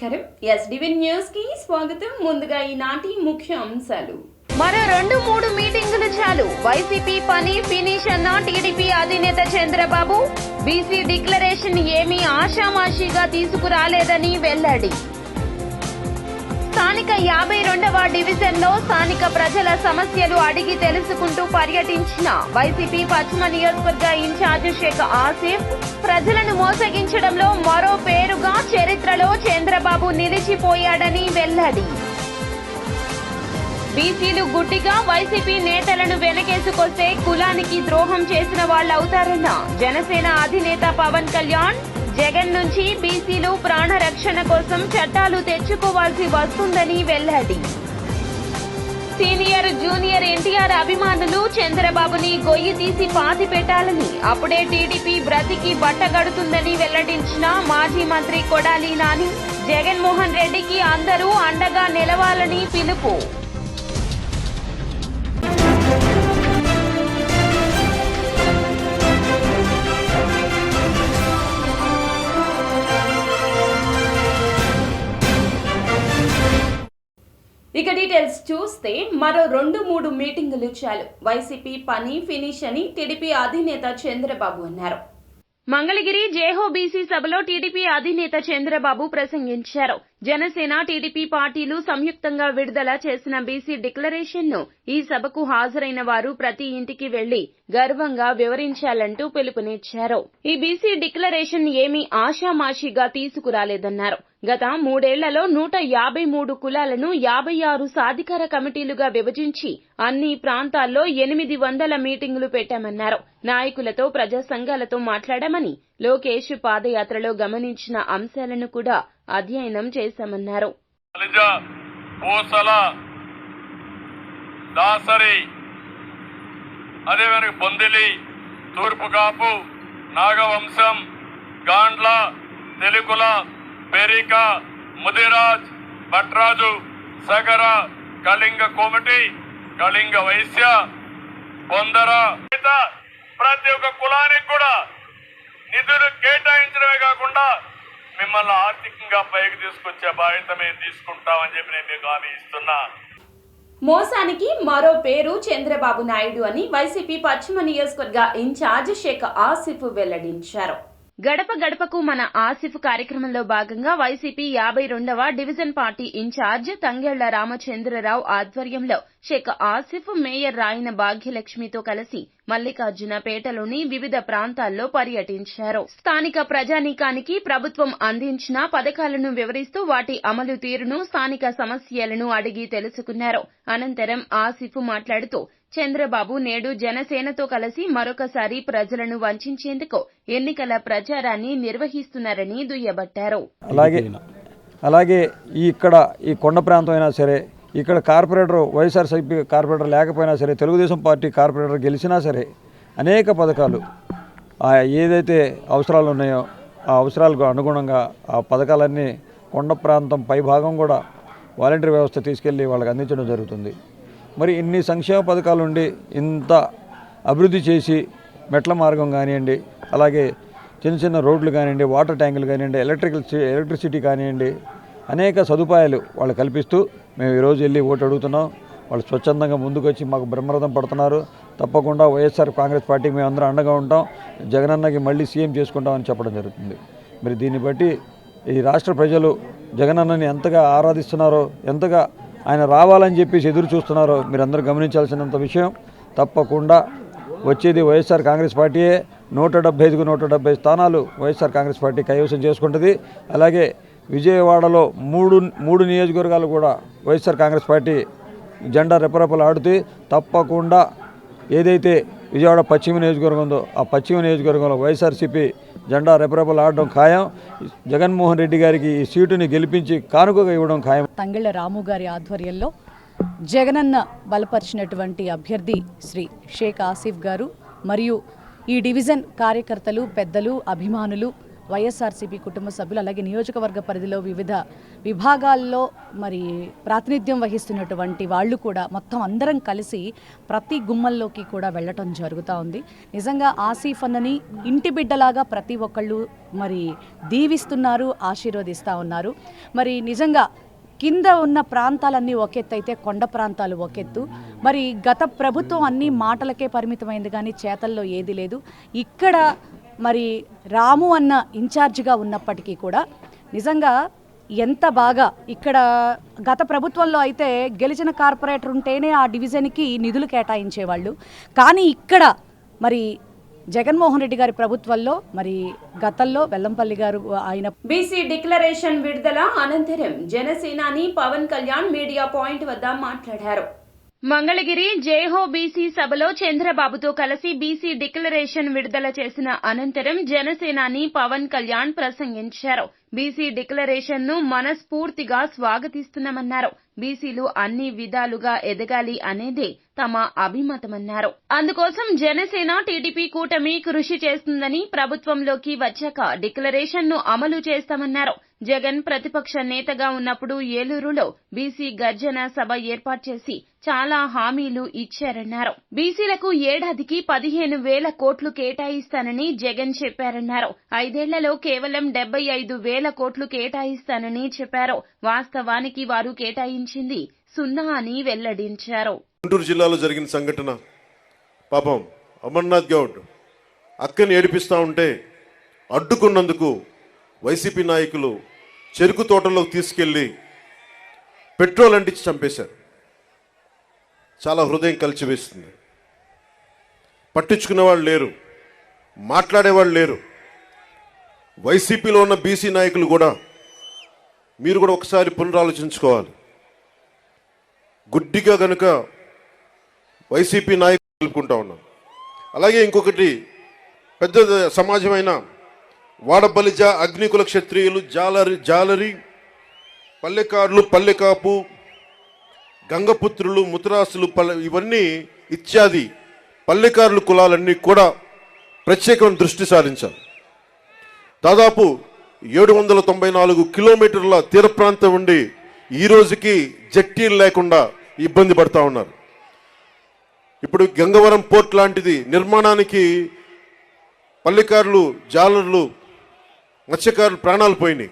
నమస్కారం. SDV news కి స్వాగతం. ముందుగా ఈనాటి ముఖ్య అంశాలు. మరో 2-3 మీటింగులు చాలు. వైసీపీ పని ఫినిష్ అన్న టీడీపీ అధినేత చంద్రబాబు. బీసీ డిక్లరేషన్ ఏమీ ఆషామాషీగా తీసుకురాలేదని వెల్లడి. స్థానిక 52వ డివిజన్లో స్థానిక ప్రజల సమస్యలు అడిగి తెలుసుకుంటూ పర్యటించిన వైసీపీ పశ్చిమ నియోజకవర్గ ఇన్ఛార్జ్ షేక్ ఆసిఫ్ ప్రజలను మోసగించడంలో మరో పేరుగా చరిత్రలో చంద్రబాబు నిలిచిపోయాడని వెల్లడి. బీసీలు గుడ్డిగా వైసీపీ నేతలను వెనకేసుకొస్తే కులానికి ద్రోహం చేసిన వాళ్లవుతారన్న జనసేన అధినేత పవన్ కళ్యాణ్. జగన్ నుంచి బీసీలు ప్రాణరక్షణ కోసం చట్టాలు తెచ్చుకోవాల్సి వస్తుందని వెల్లడి. సీనియర్ జూనియర్ ఎన్టీఆర్ అభిమానులు చంద్రబాబుని గొయ్యి తీసి పాతి పెట్టాలని, అప్పుడే టీడీపీ బ్రతికి బట్టగడుతుందని వెల్లడించిన మాజీ మంత్రి కొడాలి నాని. జగన్మోహన్ రెడ్డికి అందరూ అండగా నిలవాలని పిలుపు. ఇక డీటెయిల్స్ చూస్తే మరో 2-3 మీటింగులు చాలు. వైసీపీ పని ఫినిష్ అని టీడీపీ అధినేత చంద్రబాబు అన్నారు. మంగళగిరి జేహో బీసీ సభలో టీడీపీ అధినేత చంద్రబాబు ప్రసంగించారు. జనసేన టీడీపీ పార్టీలు సంయుక్తంగా విడుదల చేసిన బీసీ డిక్లరేషన్ ను ఈ సభకు హాజరైన వారు ప్రతి ఇంటికి వెళ్లి గర్వంగా వివరించాలంటూ పిలుపునిచ్చారు. ఈ బీసీ డిక్లరేషన్ ఏమీ ఆషామాషీగా తీసుకురాలేదన్నారు. గత 3 ఏళ్లలో 153 కులాలను 56 సాధికార కమిటీలుగా విభజించి అన్ని ప్రాంతాల్లో 800 మీటింగులు పెట్టామన్నారు. నాయకులతో ప్రజా సంఘాలతో మాట్లాడామని, లోకేష్ పాదయాత్రలో గమనించిన అంశాలను కూడా అధ్యయనం చేశామన్నారు. బొందిలి, తూర్పుకాపు, నాగవంశం, గాండ్ల, తెలుగుల, పెరిక, ముదిరాజ్, భట్రాజు, సగర, కళింగ కోమటి, కళింగ వైశ్య, బొందర, ప్రతి ఒక్క కులానికి కూడా నిధులు కేటాయించడమే కాకుండా మిమ్మల్ని ఆర్థికంగా పైకి తీసుకొచ్చే బాధ్యత మేము తీసుకుంటామని చెప్పి నేను మీకు హామీ ఇస్తున్నా. మోసానికి మరో పేరు చంద్రబాబు నాయుడు అని వైసీపీ పశ్చిమ నియోజకవర్గ ఇన్ఛార్జ్ షేక్ ఆసిఫ్ వెల్లడించారు. గడప గడపకు మన ఆసిఫ్ కార్యక్రమంలో భాగంగా వైసీపీ 52వ division party incharge Tangella Ramachandrarao ఆధ్వర్యంలో షేక్ ఆసిఫ్ మేయర్ రాయన భాగ్యలక్ష్మితో కలిసి మల్లికార్జునపేటలోని వివిధ ప్రాంతాల్లో పర్యటించారు. స్థానిక ప్రజానీకానికి ప్రభుత్వం అందించిన పథకాలను వివరిస్తూ వాటి అమలు తీరును, స్థానిక సమస్యలను అడిగి తెలుసుకున్నారు. అనంతరం ఆసిఫ్ మాట్లాడుతూ చంద్రబాబు నేడు జనసేనతో కలిసి మరొకసారి ప్రజలను వంచేందుకు ఎన్నికల ప్రచారాన్ని నిర్వహిస్తున్నారని దుయ్యబట్టారు. అలాగే ఈ కొండ ప్రాంతం అయినా సరే, ఇక్కడ కార్పొరేటర్ వైఎస్ఆర్సీపీ కార్పొరేటర్ లేకపోయినా సరే, తెలుగుదేశం పార్టీ కార్పొరేటర్ గెలిచినా సరే అనేక పథకాలు ఏదైతే అవసరాలు ఉన్నాయో ఆ అవసరాలకు అనుగుణంగా ఆ పథకాలన్నీ కొండ ప్రాంతం పైభాగం కూడా వాలంటీర్ వ్యవస్థ తీసుకెళ్లి వాళ్ళకి అందించడం జరుగుతుంది. మరి ఇన్ని సంక్షేమ పథకాలు ఉండి ఇంత అభివృద్ధి చేసి మెట్ల మార్గం కానివ్వండి, అలాగే చిన్న చిన్న రోడ్లు కానివ్వండి, వాటర్ ట్యాంకులు కానివ్వండి, ఎలక్ట్రిసిటీ కానివ్వండి, అనేక సదుపాయాలు వాళ్ళు కల్పిస్తూ మేము ఈరోజు వెళ్ళి ఓటు అడుగుతున్నాం. వాళ్ళు స్వచ్ఛందంగా ముందుకొచ్చి మాకు బ్రహ్మరథం పడుతున్నారు. తప్పకుండా వైఎస్ఆర్ కాంగ్రెస్ పార్టీకి మేము అందరం అండగా ఉంటాం, జగనన్నకి మళ్ళీ సీఎం చేసుకుంటామని చెప్పడం జరుగుతుంది. మరి దీన్ని బట్టి ఈ రాష్ట్ర ప్రజలు జగనన్నని ఎంతగా ఆరాధిస్తున్నారో, ఎంతగా ఆయన రావాలని చెప్పేసి ఎదురు చూస్తున్నారో మీరందరూ గమనించాల్సినంత విషయం. తప్పకుండా వచ్చేది వైఎస్ఆర్ కాంగ్రెస్ పార్టీయే. 175కు 170 స్థానాలు వైఎస్ఆర్ కాంగ్రెస్ పార్టీ కైవసం చేసుకుంటుంది. అలాగే విజయవాడలో మూడు నియోజకవర్గాలు కూడా వైఎస్ఆర్ కాంగ్రెస్ పార్టీ జెండా రెపరెపలు ఆడుతూ తప్పకుండా ఏదైతే విజయవాడ పశ్చిమ నియోజకవర్గం ఉందో ఆ పశ్చిమ నియోజకవర్గంలో వైఎస్ఆర్సీపీ జెండా రెపరెపలు ఆడడం ఖాయం. జగన్మోహన్ రెడ్డి గారికి ఈ సీటుని గెలిపించి కానుకగా ఇవ్వడం ఖాయం. తంగెళ్ల రాము గారి ఆధ్వర్యంలో జగనన్న బలపరిచినటువంటి అభ్యర్థి శ్రీ షేక్ ఆసిఫ్ గారు మరియు ఈ డివిజన్ కార్యకర్తలు, పెద్దలు, అభిమానులు వైఎస్ఆర్సీపీ కుటుంబ సభ్యులు అలాగే నియోజకవర్గ పరిధిలో వివిధ విభాగాల్లో మరి ప్రాతినిధ్యం వహిస్తున్నటువంటి వాళ్ళు కూడా మొత్తం అందరం కలిసి ప్రతి గుమ్మల్లోకి కూడా వెళ్ళటం జరుగుతూ ఉంది. నిజంగా ఆసిఫ్ అన్నని ఇంటి బిడ్డలాగా ప్రతి ఒక్కళ్ళు మరి దీవిస్తున్నారు, ఆశీర్వదిస్తూ ఉన్నారు. మరి నిజంగా కింద ఉన్న ప్రాంతాలన్నీ ఒకెత్తు అయితే కొండ ప్రాంతాలు ఒకెత్తు. మరి గత ప్రభుత్వం అన్ని మాటలకే పరిమితమైంది కానీ చేతల్లో ఏది లేదు. ఇక్కడ మరి రాము అన్న ఇన్ఛార్జిగా ఉన్నప్పటికీ కూడా నిజంగా ఎంత బాగా ఇక్కడ గత ప్రభుత్వంలో అయితే గెలిచిన కార్పొరేటర్ ఉంటేనే ఆ డివిజన్కి నిధులు కేటాయించేవాళ్ళు. కానీ ఇక్కడ మరి జగన్మోహన్ రెడ్డి గారి ప్రభుత్వంలో మరి గతంలో వెల్లంపల్లి గారు ఆయన బీసీ డిక్లరేషన్ విడుదల అనంతరం జనసేనాని పవన్ కళ్యాణ్ మీడియా పాయింట్ వద్ద మాట్లాడారు. మంగళగిరి జేహో బీసీ సభలో చంద్రబాబుతో కలిసి బీసీ డిక్లరేషన్ విడుదల చేసిన అనంతరం జనసేనాని పవన్ కళ్యాణ్ ప్రసంగించారు. బీసీ డిక్లరేషన్ ను మనస్ఫూర్తిగా స్వాగతిస్తున్నామన్నారు. బీసీలు అన్ని విధాలుగా ఎదగాలి అనేదే తమ అభిమతమన్నారు. అందుకోసం జనసేన టీడీపీ కూటమి కృషి చేస్తుందని, ప్రభుత్వంలోకి వచ్చాక డిక్లరేషన్ ను అమలు చేస్తామన్నారు. జగన్ ప్రతిపక్ష నేతగా ఉన్నప్పుడు ఏలూరులో బీసీ గర్జన సభ ఏర్పాటు చేసి చాలా హామీలు ఇచ్చారన్నారు. బీసీలకు ఏడాదికి 15,000 కోట్లు కేటాయిస్తానని జగన్ చెప్పారన్నారు. 5 ఏళ్లలో కేవలం 75,000 కోట్లు కేటాయిస్తానని చెప్పారు. వాస్తవానికి వారు కేటాయించింది 0 అని వెల్లడించారు. గుంటూరు జిల్లాలో జరిగిన సంఘటన, పాపం అమర్నాథ్ గౌడ్ అక్కని ఏడిపిస్తా ఉంటే అడ్డుకున్నందుకు వైసీపీ నాయకులు చెరుకు తోటలోకి తీసుకెళ్లి పెట్రోల్ అంటించి చంపేశారు. చాలా హృదయం కలిచివేస్తుంది. పట్టించుకునేవాళ్ళు లేరు, మాట్లాడేవాళ్ళు లేరు. వైసీపీలో ఉన్న బీసీ నాయకులు కూడా మీరు కూడా ఒకసారి పునరాలోచించుకోవాలి. గుడ్డిగా గనుక వైసీపీ నాయకులు తెలుపుకుంటా ఉన్నాం. అలాగే ఇంకొకటి పెద్ద సమాజమైన వాడబలిజ, అగ్నికుల క్షత్రియులు, జాలరి, పల్లెకారులు, పల్లెకాపు, గంగపుత్రులు, ముతరాసులు, ఇవన్నీ ఇత్యాది పల్లెకారుల కులాలన్నీ కూడా ప్రత్యేకమైన దృష్టి సారించారు. దాదాపు 794 కిలోమీటర్ల తీర ప్రాంతం ఉండి ఈ రోజుకి జట్టీలు లేకుండా ఇబ్బంది పడతా ఉన్నారు. ఇప్పుడు గంగవరం పోర్ట్ లాంటిది నిర్మాణానికి పల్లెకారులు, జాలర్లు, మత్స్యకారులు ప్రాణాలు పోయినాయి.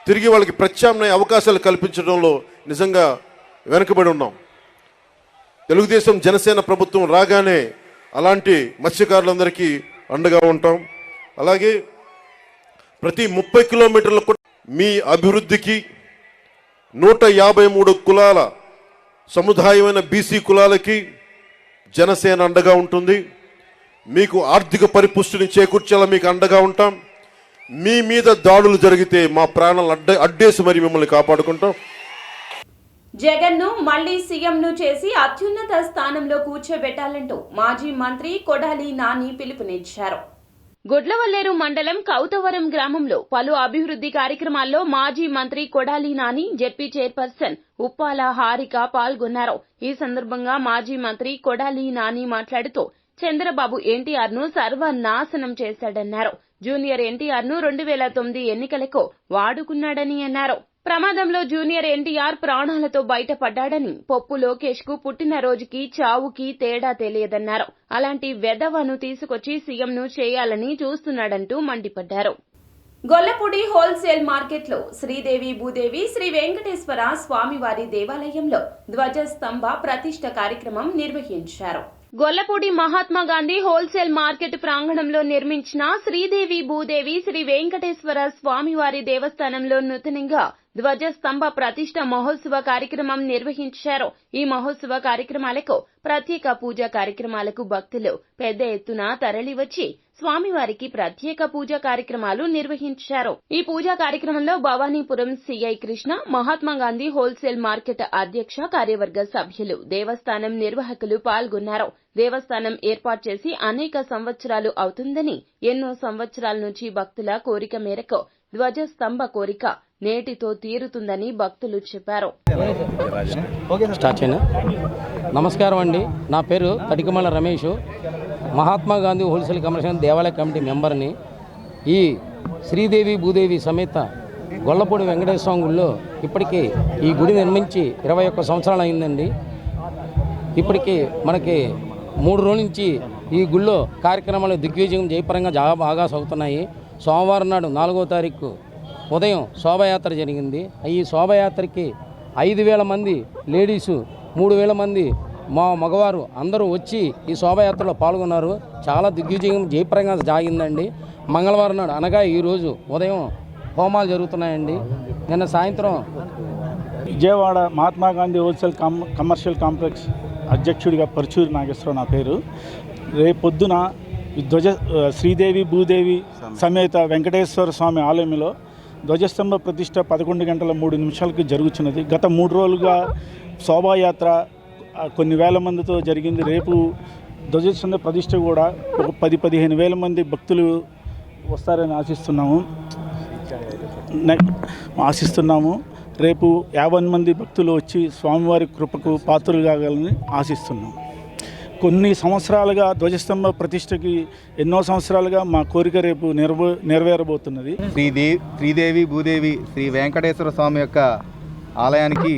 తిరిగి వాళ్ళకి ప్రత్యామ్నాయ అవకాశాలు కల్పించడంలో నిజంగా వెనుకబడి ఉన్నాం. తెలుగుదేశం జనసేన ప్రభుత్వం రాగానే అలాంటి మత్స్యకారులందరికీ అండగా ఉంటాం. అలాగే ప్రతి 30 కిలోమీటర్లకు మీ అభివృద్ధికి 153 కులాల సముదాయమైన బీసీ కులాలకి జనసేన అండగా ఉంటుంది. మీకు ఆర్థిక పరిపుష్టిని చేకూర్చేలా మీకు అండగా ఉంటాం. మీ మీద దాడులు జరిగితే మా ప్రాణాలు అడ్డేసి మరి మిమ్మల్ని కాపాడుకుంటాం. జగన్ ను మళ్లీ సీఎం ను చేసి అత్యున్నత స్థానంలో కూర్చోబెట్టాలంటూ మాజీ మంత్రి కొడాలి నాని పిలుపునిచ్చారు. గుడ్లవల్లేరు మండలం కౌతవరం గ్రామంలో పలు అభివృద్ధి కార్యక్రమాల్లో మాజీ మంత్రి కొడాలి నాని, జెడ్పీ చైర్పర్సన్ ఉప్పాల హారిక పాల్గొన్నారు. ఈ సందర్భంగా మాజీ మంత్రి కొడాలి నాని మాట్లాడుతూ చంద్రబాబు ఎన్టీఆర్ ను సర్వనాశనం చేశాడన్నారు. జూనియర్ ఎన్టీఆర్ ను 2009 ఎన్నికలకు వాడుకున్నాడని అన్నారు. ప్రమాదంలో జూనియర్ ఎన్టీఆర్ ప్రాణాలతో బయటపడ్డాడని, పప్పు లోకేష్ కు పుట్టినరోజుకి చావుకి తేడా తెలియదన్నారు. అలాంటి వెధవను తీసుకొచ్చి సీఎంను చేయాలని చూస్తున్నాడంటూ మండిపడ్డారు. గొల్లపూడి హోల్సేల్ మార్కెట్లో శ్రీదేవి భూదేవి శ్రీ వెంకటేశ్వర స్వామివారి దేవాలయంలో ధ్వజస్తంభ ప్రతిష్ఠ కార్యక్రమం నిర్వహించారు. గొల్లపూడి మహాత్మా గాంధీ హోల్సేల్ మార్కెట్ ప్రాంగణంలో నిర్మించిన శ్రీదేవి భూదేవి శ్రీ వెంకటేశ్వర స్వామివారి దేవస్థానంలో నూతనంగా ధ్వజస్తంభ ప్రతిష్ఠ మహోత్సవ కార్యక్రమం నిర్వహించారు. ఈ మహోత్సవ కార్యక్రమాలకు ప్రత్యేక పూజా కార్యక్రమాలకు భక్తులు పెద్ద ఎత్తున తరలివచ్చి స్వామివారికి ప్రత్యేక పూజా కార్యక్రమాలు నిర్వహించారు. ఈ పూజా కార్యక్రమంలో Bhavanipuram CI Krishna, Mahatma Gandhi wholesale market అధ్యక్ష కార్యవర్గ సభ్యులు, దేవస్థానం నిర్వాహకులు పాల్గొన్నారు. దేవస్థానం ఏర్పాటు చేసి అనేక సంవత్సరాలు అవుతుందని, ఎన్నో సంవత్సరాల నుంచి భక్తుల కోరిక మేరకు ధ్వజస్తంభ కోరిక నేటితో తీరుతుందని భక్తులు చెప్పారు. నమస్కారం అండి, నా పేరు తడికమల్ల రమేష్, మహాత్మా గాంధీ హోల్సేల్ కమిషన్ దేవాలయ కమిటీ మెంబర్ని. ఈ శ్రీదేవి భూదేవి సమేత గొల్లపూడి వెంకటేశ్వర స్వామి గుడిలో ఇప్పటికీ ఈ గుడి నిర్మించి 21 సంవత్సరాలు అయిందండి. ఇప్పటికీ మనకి 3 రోజుల నుంచి ఈ గుళ్ళో కార్యక్రమాలు దిగ్విజయం జయపరంగా బాగా సాగుతున్నాయి. సోమవారం నాడు 4వ తారీఖు ఉదయం శోభయాత్ర జరిగింది. ఈ శోభయాత్రకి 5,000 మంది లేడీసు, 3,000 మంది మగవారు అందరూ వచ్చి ఈ శోభయాత్రలో పాల్గొన్నారు. చాలా దిగ్విజయం జయపరంగా సాగిందండి. మంగళవారం నాడు అనగా ఈరోజు ఉదయం హోమాలు జరుగుతున్నాయండి. నిన్న సాయంత్రం Vijayawada Mahatma Gandhi wholesale commercial complex అధ్యక్షుడిగా పరుచూరి నాగేశ్వరరావు నా పేరు. రేపొద్దున శ్రీదేవి భూదేవి సమేత వెంకటేశ్వర స్వామి ఆలయంలో ధ్వజస్తంభ ప్రతిష్ట 11 గంటల 3 నిమిషాలకి జరుగుతున్నది. గత 3 రోజులుగా శోభాయాత్ర కొన్ని వేల మందితో జరిగింది. రేపు ధ్వజస్తంభ ప్రతిష్ట కూడా ఒక 10-15 వేల మంది భక్తులు వస్తారని ఆశిస్తున్నాము. రేపు 50 మంది భక్తులు వచ్చి స్వామివారి కృపకు పాత్రలు కాగలని ఆశిస్తున్నాం. కొన్ని సంవత్సరాలుగా ధ్వజస్తంభ ప్రతిష్టకి ఎన్నో సంవత్సరాలుగా మా కోరిక రేపు నెరవేరబోతున్నది. శ్రీదేవి భూదేవి శ్రీ వెంకటేశ్వర స్వామి యొక్క ఆలయానికి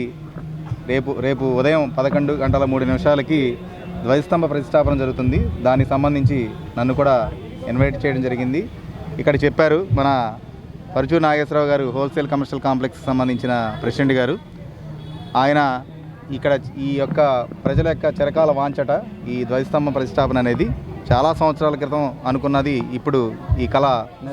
రేపు ఉదయం 11 గంటల 3 నిమిషాలకి ధ్వజస్తంభ ప్రతిష్టాపన జరుగుతుంది. దానికి సంబంధించి నన్ను కూడా ఇన్వైట్ చేయడం జరిగింది. ఇక్కడ చెప్పారు మన పరుచూరి నాగేశ్వరరావు గారు, హోల్సేల్ కమర్షియల్ కాంప్లెక్స్ సంబంధించిన ప్రెసిడెంట్ గారు. ఆయన ఇక్కడ ఈ యొక్క ప్రజల యొక్క చిరకాల వాంఛట ఈ ధ్వజస్తంభం ప్రతిష్టాపన అనేది చాలా సంవత్సరాల క్రితం అనుకున్నది ఇప్పుడు ఈ కళ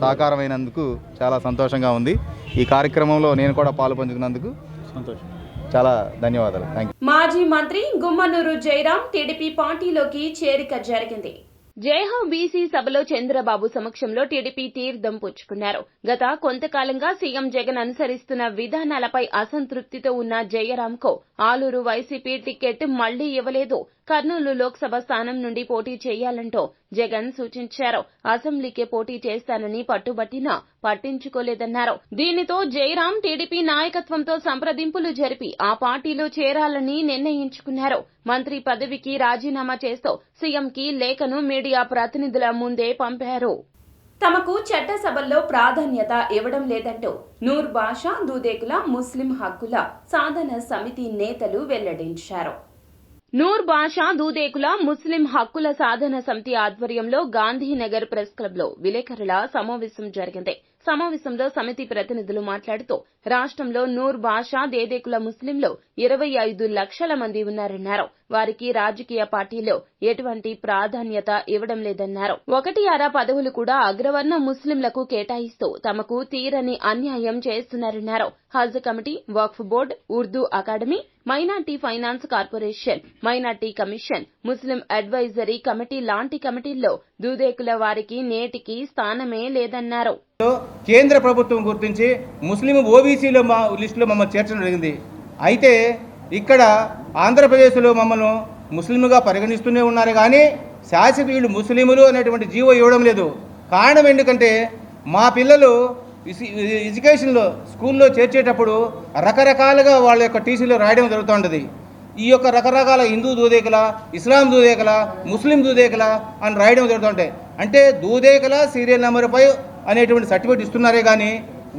సాకారమైనందుకు చాలా సంతోషంగా ఉంది. ఈ కార్యక్రమంలో నేను కూడా పాలు పంచుకున్నందుకు సంతోషం. చాలా ధన్యవాదాలు. Thank you. మాజీ మంత్రి గుమ్మనూరు జయరాం టీడీపీ పార్టీలోకి చేరిక జరిగింది. జైహో బీసీ సభలో చంద్రబాబు సమక్షంలో టీడీపీ తీర్థం పుచ్చుకున్నారు. గత కొంతకాలంగా సీఎం జగన్ అనుసరిస్తున్న విధానాలపై అసంతృప్తితో ఉన్న జయరాంకు ఆలూరు వైసీపీ టికెట్ మళ్లీ ఇవ్వలేదు. కర్నూలు లోక్సభ స్థానం నుండి పోటీ చేయాలంటూ జగన్ సూచించారు. అసెంబ్లీకే పోటీ చేస్తానని పట్టుబట్టినా పట్టించుకోలేదన్నారు. దీనితో జయరాం టీడీపీ నాయకత్వంతో సంప్రదింపులు జరిపి ఆ పార్టీలో చేరాలని నిర్ణయించుకున్నారు. మంత్రి పదవికి రాజీనామా చేస్తూ సీఎంకి లేఖను మీడియా ప్రతినిధుల ముందే పంపారు. తమకు చట్టసభల్లో ప్రాధాన్యత ఇవ్వడం లేదంటూ నూర్ బాషా దూదేకుల ముస్లిం హక్కుల సాధన సమితి నేతలు వెల్లడించారు. నూర్ బాషా దూదేకుల ముస్లిం హక్కుల సాధన సమితి ఆధ్వర్యంలో గాంధీనగర్ ప్రెస్ క్లబ్ లో విలేకరుల సమావేశం జరిగింది. సమావేశంలో సమితి ప్రతినిధులు మాట్లాడుతూ రాష్ట్రంలో నూర్ బాషా దేదేకుల ముస్లింలు 25 లక్షల మంది ఉన్నారన్నారు. వారికి రాజకీయ పార్టీలో ఎటువంటి ప్రాధాన్యత ఇవ్వడం లేదన్నారు. 1/6 పదవులు కూడా అగ్రవర్ణ ముస్లింలకు కేటాయిస్తూ తమకు తీరని అన్యాయం చేస్తున్నారన్నారు. Haj committee, Waqf board, Urdu academy, minority finance corporation, minority commission, Muslim advisory committee లాంటి కమిటీల్లో దూదేకుల వారికి నేటికి స్థానమే లేదన్నారు. కేంద్ర ప్రభుత్వం గుర్తించి ముస్లిం ఓబీసీలో మా లిస్టులో మమ్మల్ని చేర్చడం జరిగింది. అయితే ఇక్కడ ఆంధ్రప్రదేశ్లో మమ్మల్ని ముస్లింగా పరిగణిస్తూనే ఉన్నారు కానీ శాసకులు ముస్లింలు అనేటువంటి జీవో ఇవ్వడం లేదు. కారణం ఎందుకంటే మా పిల్లలు ఎడ్యుకేషన్లో స్కూల్లో చేర్చేటప్పుడు రకరకాలుగా వాళ్ళ యొక్క టీసీలో రాయడం జరుగుతుంటుంది. ఈ యొక్క రకరకాల హిందూ దూదేకల, ఇస్లాం దూదేకల, ముస్లిం దూదేకల అని రాయడం జరుగుతుంటాయి. అంటే దూదేకల సీరియల్ నెంబర్ 5 అనేటువంటి సర్టిఫికేట్ ఇస్తున్నారే కానీ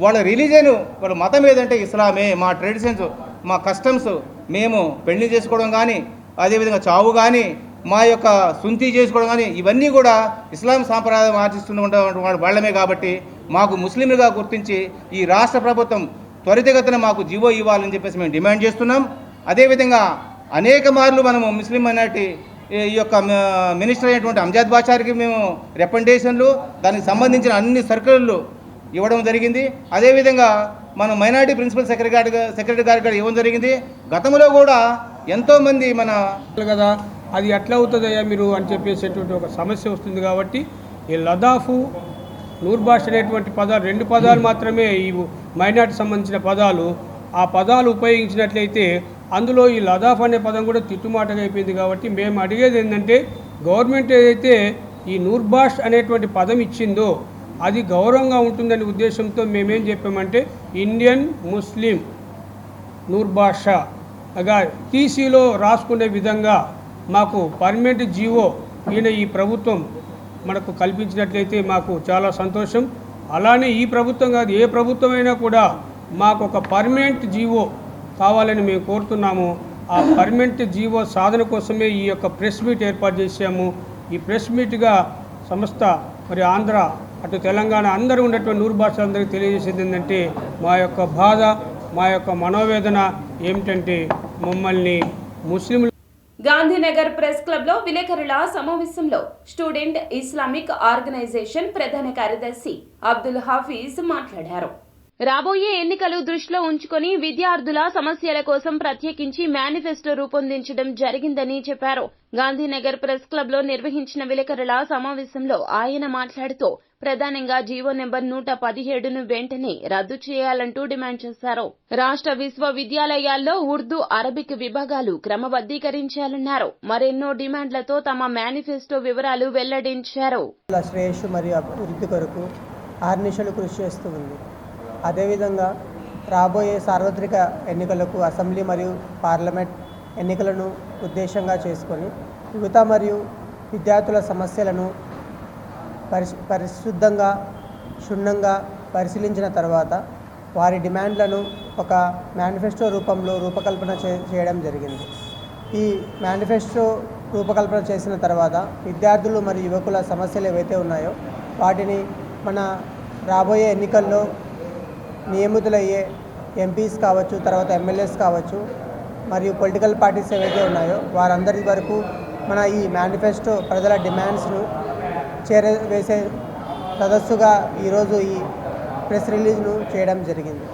వాళ్ళ రిలీజియన్, వాళ్ళ మతం ఏదంటే ఇస్లామే. మా ట్రెడిషన్స్, మా కస్టమ్స్, మేము పెళ్లి చేసుకోవడం కానీ, అదేవిధంగా చావు కానీ, మా యొక్క సుంతి చేసుకోవడం కానీ ఇవన్నీ కూడా ఇస్లాం సాంప్రదాయం ఆచరిస్తున్న వాళ్ళమే. కాబట్టి మాకు ముస్లింలుగా గుర్తించి ఈ రాష్ట్ర ప్రభుత్వం త్వరితగతిన మాకు జీవో ఇవ్వాలని చెప్పేసి మేము డిమాండ్ చేస్తున్నాం. అదేవిధంగా అనేక మార్లు మనము ముస్లిం మైనారిటీ ఈ యొక్క మినిస్టర్ అయినటువంటి అంజాద్ బాషాకి మేము రికమెండేషన్లు, దానికి సంబంధించిన అన్ని సర్కులర్లు ఇవ్వడం జరిగింది. అదేవిధంగా మనం మైనారిటీ ప్రిన్సిపల్ సెక్రటరీ గారికి కూడా ఇవ్వడం జరిగింది. గతంలో కూడా ఎంతోమంది మన కదా అది ఎట్లా అవుతుందయ్యా మీరు అని చెప్పేసేటువంటి ఒక సమస్య వస్తుంది. కాబట్టి ఈ లదాఫ్, నూర్ బాష్ అనేటువంటి పదాలు 2 పదాలు మాత్రమే ఈ మైనార్టీ సంబంధించిన పదాలు. ఆ పదాలు ఉపయోగించినట్లయితే అందులో ఈ లదాఫ్ అనే పదం కూడా తిట్టుమాటగా అయిపోయింది. కాబట్టి మేము అడిగేది ఏంటంటే గవర్నమెంట్ ఏదైతే ఈ నూర్ బాష్ అనేటువంటి పదం ఇచ్చిందో అది గౌరవంగా ఉంటుందనే ఉద్దేశంతో మేమేం చెప్పామంటే ఇండియన్ ముస్లిం నూర్ బాషాగా టీసీలో రాసుకునే విధంగా మాకు పర్మనెంట్ జీవో ఈ ప్రభుత్వం మనకు కల్పించినట్లయితే మాకు చాలా సంతోషం. అలానే ఈ ప్రభుత్వం కాదు, ఏ ప్రభుత్వమైనా కూడా మాకు ఒక పర్మనెంట్ జీవో కావాలని మేము కోరుతున్నాము. ఆ పర్మనెంట్ జీవో సాధన కోసమే ఈ యొక్క ప్రెస్ మీట్ ఏర్పాటు చేశాము. ఈ ప్రెస్ మీట్గా సంస్థ మరి ఆంధ్ర అటు తెలంగాణ అందరూ ఉన్నటువంటి నూరు భాషలందరికీ తెలియజేసేది ఏంటంటే మా యొక్క బాధ, మా యొక్క మనోవేదన ఏమిటంటే మమ్మల్ని ముస్లింలు. గాంధీనగర్ ప్రెస్ క్లబ్లో విలేకరుల సమావేశంలో స్టూడెంట్ ఇస్లామిక్ ఆర్గనైజేషన్ ప్రధాన కార్యదర్శి అబ్దుల్ హాఫీజ్ మాట్లాడారు. రాబోయే ఎన్నికలు దృష్టిలో ఉంచుకొని విద్యార్థుల సమస్యల కోసం ప్రత్యేకించి మేనిఫెస్టో రూపొందించడం జరిగిందని చెప్పారు. గాంధీనగర్ ప్రెస్ క్లబ్ లో నిర్వహించిన విలేకరుల సమావేశంలో ఆయన మాట్లాడుతూ ప్రధానంగా జీవో నెంబర్ 117ను వెంటనే రద్దు చేయాలంటూ డిమాండ్ చేశారు. రాష్ట్ర విశ్వవిద్యాలయాల్లో ఉర్దూ, అరబిక్ విభాగాలు క్రమబద్దీకరించాలన్నారు. మరెన్నో డిమాండ్లతో తమ మేనిఫెస్టో వివరాలు వెల్లడించారు. శ్రేయస్సు మరియు అభివృద్ధి కొరకు ఆర్నిశలు కృషి చేస్తూ ఉంది. అదేవిధంగా రాబోయే సార్వత్రిక ఎన్నికలకు అసెంబ్లీ మరియు పార్లమెంట్ ఎన్నికలను ఉద్దేశంగా చేసుకొని యువత మరియు విద్యార్థుల సమస్యలను పరిశుద్ధంగా క్షుణ్ణంగా పరిశీలించిన తర్వాత వారి డిమాండ్లను ఒక మేనిఫెస్టో రూపంలో రూపకల్పన చేయడం జరిగింది. ఈ మేనిఫెస్టో రూపకల్పన చేసిన తర్వాత విద్యార్థులు మరియు యువకుల సమస్యలు ఏవైతే ఉన్నాయో వాటిని మన రాబోయే ఎన్నికల్లో నియమితులయ్యే ఎంపీస్ కావచ్చు, తర్వాత ఎమ్మెల్యేస్ కావచ్చు, మరియు పొలిటికల్ పార్టీస్ ఏవైతే ఉన్నాయో వారందరి వరకు మన ఈ మేనిఫెస్టో ప్రజల డిమాండ్స్ను చేరవేసే సదస్సుగా ఈరోజు ఈ ప్రెస్ రిలీజ్ను చేయడం జరిగింది.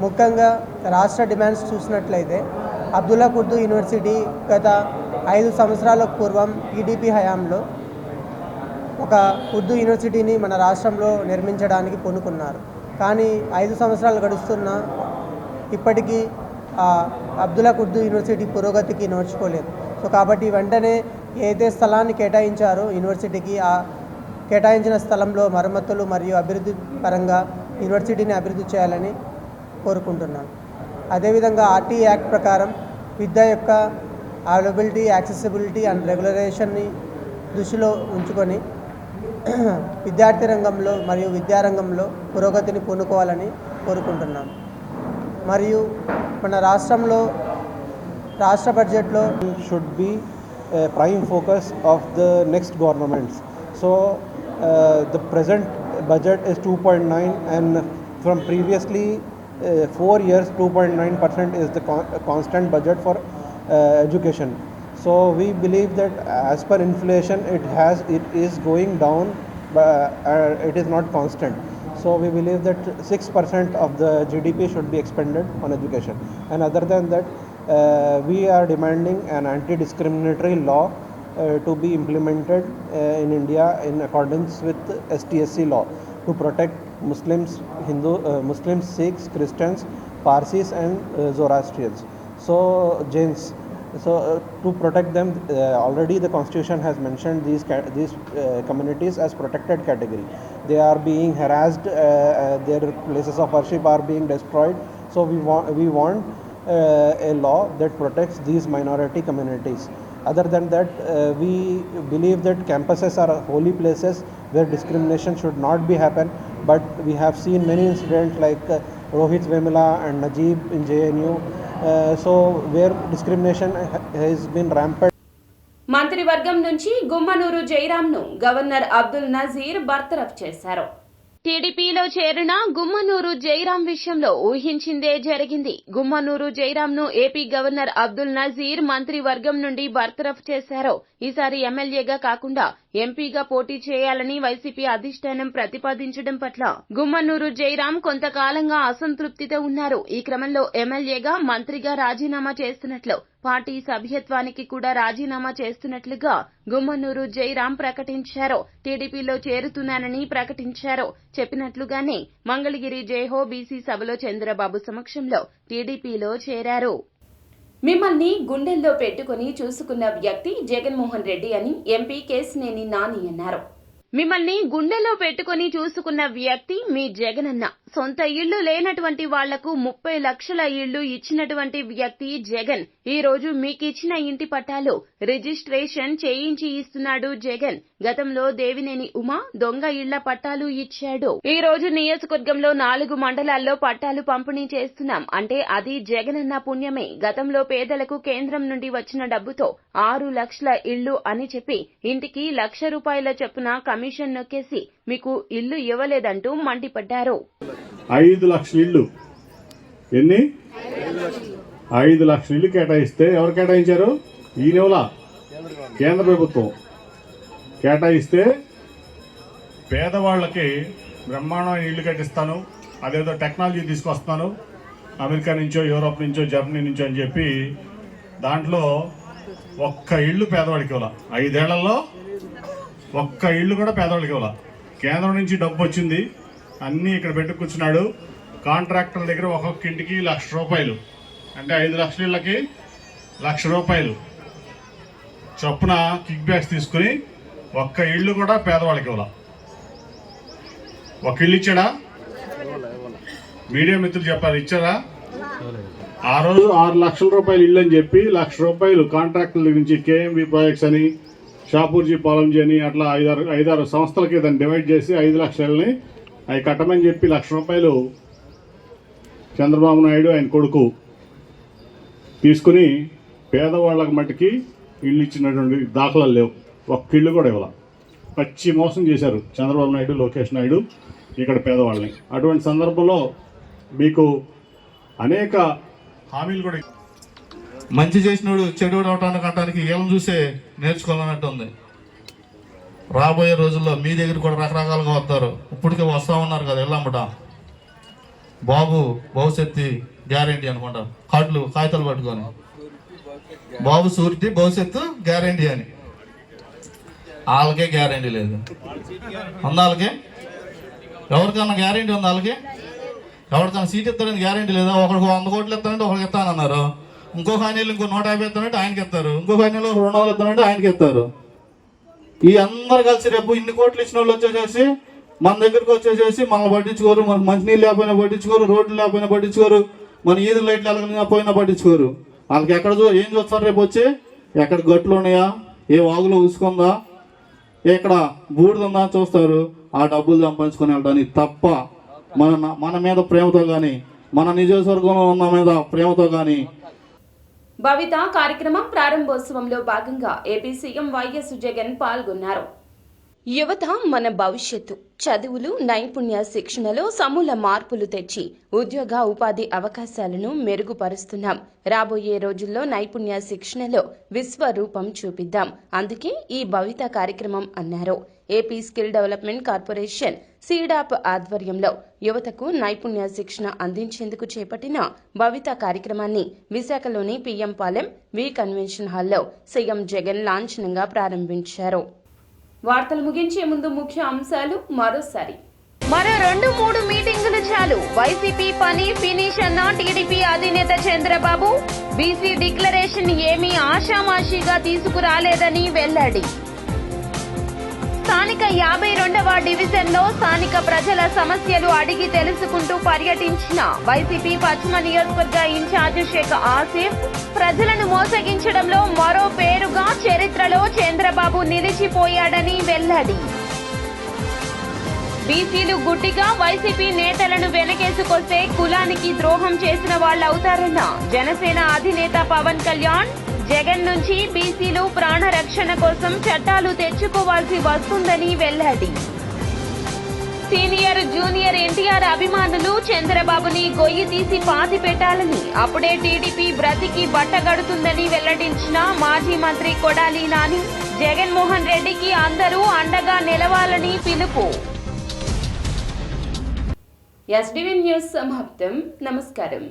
ముఖ్యంగా రాష్ట్ర డిమాండ్స్ చూసినట్లయితే అబ్దుల్లా కుర్దు యూనివర్సిటీ గత 5 సంవత్సరాల పూర్వం టీడీపీ హయాంలో ఒక ఉర్దూ యూనివర్సిటీని మన రాష్ట్రంలో నిర్మించడానికి పూనుకున్నారు. కానీ 5 సంవత్సరాలు గడుస్తున్నా ఇప్పటికీ అబ్దుల్లా కుర్దు యూనివర్సిటీ పురోగతికి నోచుకోలేదు. సో కాబట్టి వెంటనే ఏదైతే స్థలాన్ని కేటాయించారో యూనివర్సిటీకి, ఆ కేటాయించిన స్థలంలో మరమ్మతులు మరియు అభివృద్ధి పరంగా యూనివర్సిటీని అభివృద్ధి చేయాలని కోరుకుంటున్నాను. అదేవిధంగా ఆర్టీ యాక్ట్ ప్రకారం విద్య యొక్క అవైలబిలిటీ, యాక్సెసిబిలిటీ అండ్ రెగ్యులరేషన్ని దృష్టిలో ఉంచుకొని విద్యార్థి రంగంలో మరియు విద్యారంగంలో పురోగతిని పూనుకోవాలని కోరుకుంటున్నాం. మరియు మన రాష్ట్రంలో రాష్ట్ర బడ్జెట్లో should be prime focus of the next governments. So the present budget is 2.9 and from previously 4 years 2.9% is the constant budget for education. So we believe that as per inflation it is going down, but it is not constant. So we believe that 6% of the GDP should be expended on education. And other than that, we are demanding an anti-discriminatory law to be implemented in India in accordance with STSC law to protect Muslims, Muslims, Sikhs, Christians, Parsis and Zoroastrians. So Jains. So to protect them, already the constitution has mentioned these communities as protected category. They are being harassed, their places of worship are being destroyed. So we want a law that protects these minority communities. Other than that, we believe that campuses are holy places where discrimination should not be happen. But we have seen many incidents like Rohit Vemula and Najib in JNU. So where discrimination has been rampant. మంత్రివర్గం నుంచి Gummanuru జయరాంను governor Abdul Nazir బర్తరఫ్ చేశారు. టీడీపీలో చేరిన గుమ్మనూరు జయరాం విషయంలో ఊహించిందే జరిగింది. Gummanuru జయరాంను AP governor Abdul Nazir మంత్రివర్గం నుండి బర్తరఫ్ చేశారు. ఈసారి ఎమ్మెల్యేగా కాకుండా ఎంపీగా పోటీ చేయాలని వైసీపీ అధిష్టానం ప్రతిపాదించడం పట్ల గుమ్మనూరు జయరాం కొంతకాలంగా అసంతృప్తితో ఉన్నారు. ఈ క్రమంలో ఎమ్మెల్యేగా, మంత్రిగా రాజీనామా చేస్తున్నట్లు, పార్టీ సభ్యత్వానికి కూడా రాజీనామా చేస్తున్నట్లుగా గుమ్మనూరు జయరాం ప్రకటించారు. టీడీపీలో చేరుతున్నానని ప్రకటించారు. చెప్పినట్లుగానే మంగళగిరి జేహో బీసీ సభలో చంద్రబాబు సమక్షంలో టీడీపీలో చేరారు. మిమ్మల్ని గుండెల్లో పెట్టుకుని చూసుకున్న వ్యక్తి జగన్మోహన్ రెడ్డి అని ఎంపీ కేశినేని నాని అన్నారు. మిమ్మల్ని గుండెల్లో పెట్టుకుని చూసుకున్న వ్యక్తి మీ జగనన్న. సొంత ఇళ్లు లేనటువంటి వాళ్లకు 30 లక్షల ఇళ్లు ఇచ్చినటువంటి వ్యక్తి జగన్. ఈ రోజు మీకిచ్చిన ఇంటి పట్టాలు రిజిస్ట్రేషన్ చేయించి ఇస్తున్నాడు జగన్. గతంలో దేవినేని ఉమా దొంగ ఇళ్ల పట్టాలు ఇచ్చాడు. ఈ రోజు నియోజకవర్గంలో 4 మండలాల్లో పట్టాలు పంపిణీ చేస్తున్నాం. అంటే అది జగనన్న పుణ్యమే. గతంలో పేదలకు కేంద్రం నుండి వచ్చిన డబ్బుతో 6 లక్షల ఇళ్లు అని చెప్పి ఇంటికి ₹1,00,000 చొప్పున కమిషన్ నొక్కేసి మీకు ఇల్లు ఇవ్వలేదంటూ మండిపడ్డారు. 5 లక్షల ఇళ్ళు ఎన్ని 5 లక్షల ఇళ్ళు కేటాయిస్తే ఎవరు కేటాయించారు? ఈ నెల కేంద్ర ప్రభుత్వం కేటాయిస్తే పేదవాళ్ళకి బ్రహ్మాండమైన ఇల్లు కట్టిస్తాను, అదేదో టెక్నాలజీ తీసుకొస్తాను అమెరికా నుంచో యూరోప్ నుంచో జర్మనీ నుంచో అని చెప్పి దాంట్లో ఒక్క ఇల్లు పేదవాడికి ఇవ్వాల. 5 ఏళ్లలో ఒక్క ఇల్లు కూడా పేదవాడికి ఇవ్వాల. కేంద్రం నుంచి డబ్బు వచ్చింది, అన్నీ ఇక్కడ పెట్టి కూర్చున్నాడు. కాంట్రాక్టర్ల దగ్గర ఒక్కొక్క ఇంటికి ₹1,00,000 అంటే 5 లక్షల ఇళ్ళకి ₹1,00,000 చొప్పున కిక్ బ్యాక్స్ తీసుకుని ఒక్క ఇల్లు కూడా పేదవాళ్ళకి ఇవ్వాల. ఒక ఇల్లు ఇచ్చాడా? మీడియా మిత్రులు చెప్పారు, ఇచ్చారా? ఆ రోజు ₹6 లక్షల ఇల్లు అని చెప్పి ₹1,00,000 కాంట్రాక్టర్ల దగ్గర నుంచి కేఎంవి ప్రాజెక్ట్స్ అని, షాపూర్జీ పాలంజీ అని అట్లా 5-6 సంస్థలకి దాన్ని డివైడ్ చేసి 5 లక్షలని అవి కట్టమని చెప్పి ₹1,00,000 చంద్రబాబు నాయుడు ఆయన కొడుకు తీసుకుని పేదవాళ్ళకి మట్టికి ఇల్లు ఇచ్చినటువంటి దాఖలాలు లేవు. ఒక్క ఇల్లు కూడా ఇవ్వాల. పచ్చి మోసం చేశారు చంద్రబాబు నాయుడు, లోకేష్ నాయుడు ఇక్కడ పేదవాళ్ళని. అటువంటి సందర్భంలో మీకు అనేక హామీలు కూడా మంచి చేసినోడు చెడు అవటానికి అంటానికి ఏం చూసే నేర్చుకోవాలన్నట్టు ఉంది. రాబోయే రోజుల్లో మీ దగ్గర కూడా రకరకాలుగా వస్తారు. ఇప్పటికే వస్తూ ఉన్నారు కదా ఎల్లమ్మట. బాబు భవిష్యత్తు గ్యారంటీ అనుకుంటారు, కాగితాలు పట్టుకొని బాబు సూరిటీ భవిష్యత్తు గ్యారంటీ అని. వాళ్ళకే గ్యారంటీ లేదు. ఉంది వాళ్ళకి? ఎవరికన్నా గ్యారంటీ ఉంది వాళ్ళకి? ఎవరికన్నా సీట్ ఇస్తారని గ్యారంటీ లేదా? ఒకరికి 100 కోట్లు ఇస్తానంటే ఒకరికి ఇస్తానన్నారు, ఇంకొక ఆయన ఇంకో 150 ఇస్తానంటే ఆయనకి ఇస్తారు, ఇంకొక ఆయన 200 ఇస్తానంటే ఆయనకి ఇస్తారు. ఈ అందరు కలిసి రేపు ఇన్ని కోట్లు ఇచ్చిన వాళ్ళు వచ్చేసేసి మన దగ్గరకు వచ్చేసేసి మనల్ని పట్టించుకోరు. మనకు మంచినీళ్ళు లేకపోయినా పట్టించుకోరు, రోడ్లు లేకపోయినా పట్టించుకోరు, మన ఈదుల లైట్లు వెళ్ళకపోయినా పట్టించుకోరు. వాళ్ళకి ఎక్కడ ఏం చూస్తారు? రేపు వచ్చి ఎక్కడ గట్లు ఉన్నాయా, ఏ వాగులో ఉసుకుందా, ఎక్కడ బూడిదుందా చూస్తారు. ఆ డబ్బులు సంపాదించుకొని వెళ్ళడానికి తప్ప మన మీద ప్రేమతో కానీ, మన నియోజకవర్గంలో ఉన్న మీద ప్రేమతో కానీ. భవిత కార్యక్రమం ప్రారంభోత్సవంలో భాగంగా ఏపీ సీఎం వైఎస్ జగన్ పాల్గొన్నారు. యువత మన భవిష్యత్తు. చదువులు, నైపుణ్య శిక్షణలో సమూల మార్పులు తెచ్చి ఉద్యోగ ఉపాధి అవకాశాలను మెరుగుపరుస్తున్నాం. రాబోయే రోజుల్లో నైపుణ్య శిక్షణలో విశ్వరూపం చూపిద్దాం. అందుకే ఈ భవిత కార్యక్రమం అన్నారు. AP skill development corporation SEEDAP ఆధ్వర్యంలో యువతకు నైపుణ్య శిక్షణ అందించేందుకు చేపట్టిన భవిత కార్యక్రమాన్ని విశాఖలోని పీఎం పాలెం వి కన్వెన్షన్ హాల్లో సీఎం జగన్ లాంఛనంగా ప్రారంభించారు. వార్తలు ముగించే ముందు ముఖ్య అంశాలు మరోసారి. మరో 2-3 మీటింగులు చాలు, వైసీపీ పని ఫినిష్ అన్న టీడీపీ అధినేత చంద్రబాబు. బీసీ డిక్లరేషన్ ఏమీ ఆషామాషీగా తీసుకురాలేదని వెల్లడి. స్థానిక 52వ డివిజన్లో స్థానిక ప్రజల సమస్యలు అడిగి తెలుసుకుంటూ పర్యటించిన వైసీపీ పశ్చిమ నియోజకవర్గ ఇన్ఛార్జ్ షేక్ ఆసిఫ్. ప్రజలను మోసగించడంలో మరో పేరుగా చరిత్రలో చంద్రబాబు నిలిచిపోయాడని వెల్లడి. బీసీలు గుడ్డిగా వైసీపీ నేతలను వెనకేసుకొస్తే కులానికి ద్రోహం చేసిన వాళ్లవుతారన్న జనసేన అధినేత పవన్ కళ్యాణ్. జగన్ నుంచి బీసీలు ప్రాణరక్షణ కోసం చట్టాలు తెచ్చుకోవాల్సి వస్తుందని వెల్లడి. సీనియర్ జూనియర్ ఎన్టీఆర్ అభిమానులు చంద్రబాబుని గొయ్యి తీసి పాతి పెట్టాలని, అప్పుడే టీడీపీ బ్రతికి బట్టగడుతుందని వెల్లడించిన మాజీ మంత్రి కొడాలి నాని. జగన్మోహన్ రెడ్డికి అందరూ అండగా నిలవాలని పిలుపు. ఎస్డీవీ న్యూస్ సమాప్తం. నమస్కారం.